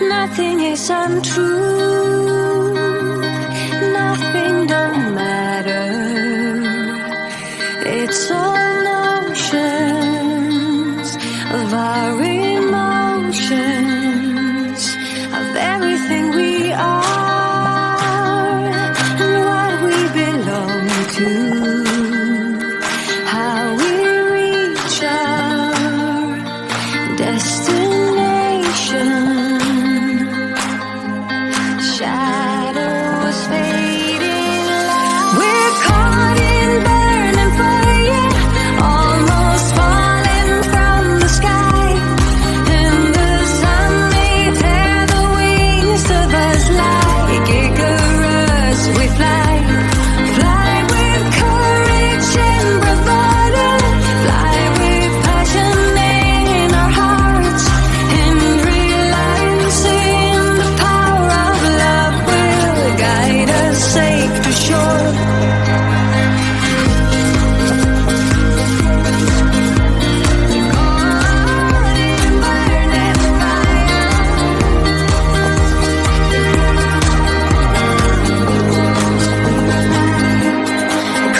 Nothing is untrue, nothing don't matter. It's all notions of our emotions, of everything we are and what we belong to, how we reach our destination. Shadows fading light. We're caught in burning fire, almost falling from the sky. And the sun may tear the wings of us like Icarus. We fly, fly with courage and bravado, fly with passion in our hearts, and realizing the power of love will guide us safe to shore.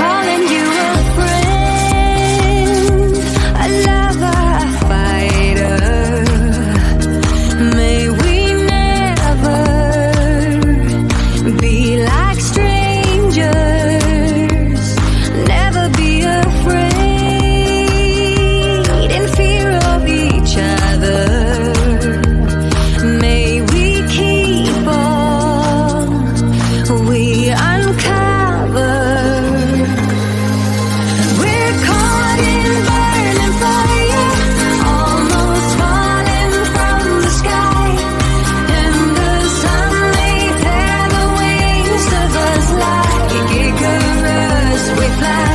Calling you a friend, a lover, a fighter. May we never be like strangers, never be afraid in fear of each other. May we keep all we uncover. We're caught in burning fire, almost falling from the sky. And the sun may tear the wings of us like Icarus. We fly,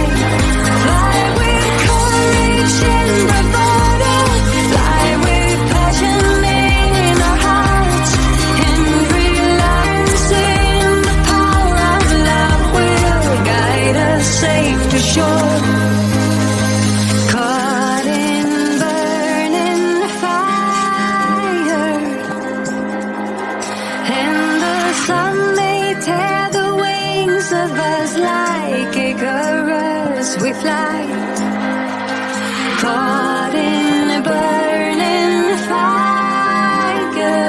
fly with courage and bravado, fly with passion in our hearts, and realizing the power of love will guide us safe to shore. Caught in burning fire, and the sun may tear the wings of us like Icarus. We fly, caught in a burning fire,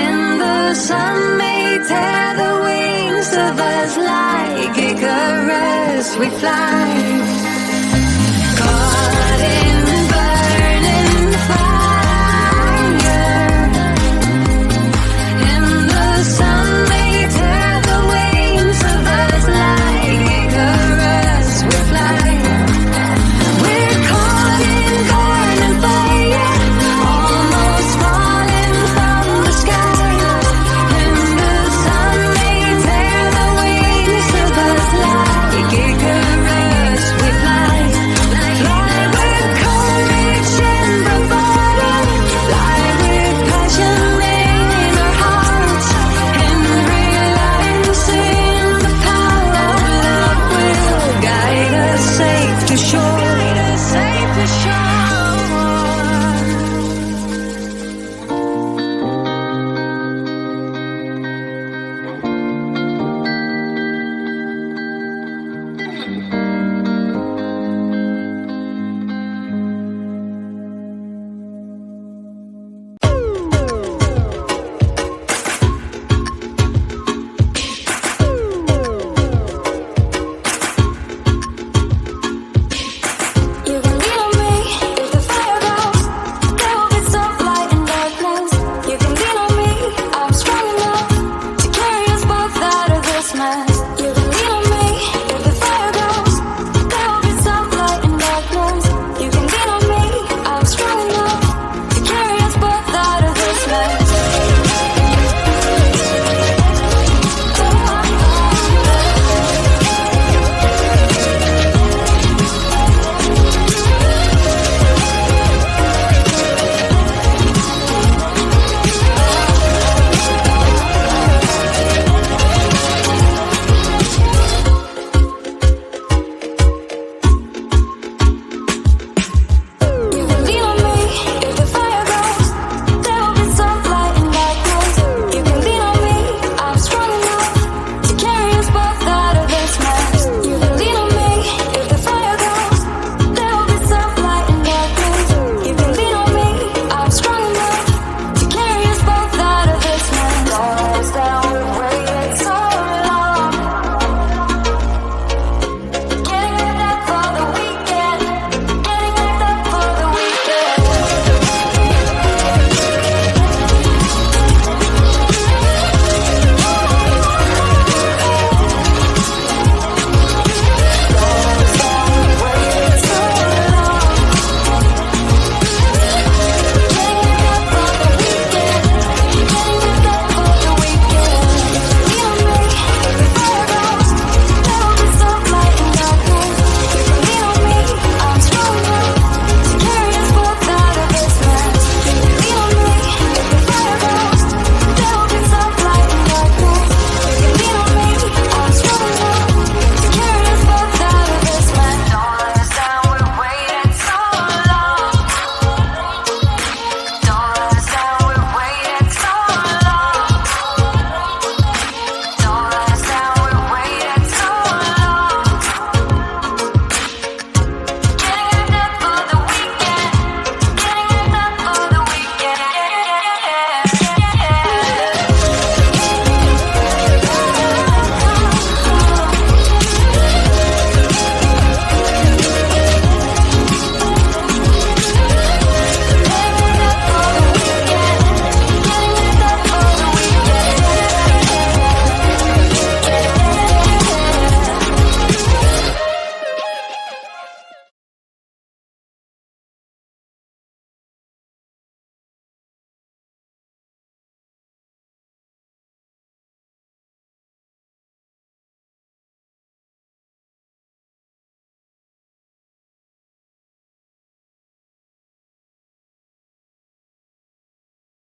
and the sun may tear the wings of us like Icarus. We fly.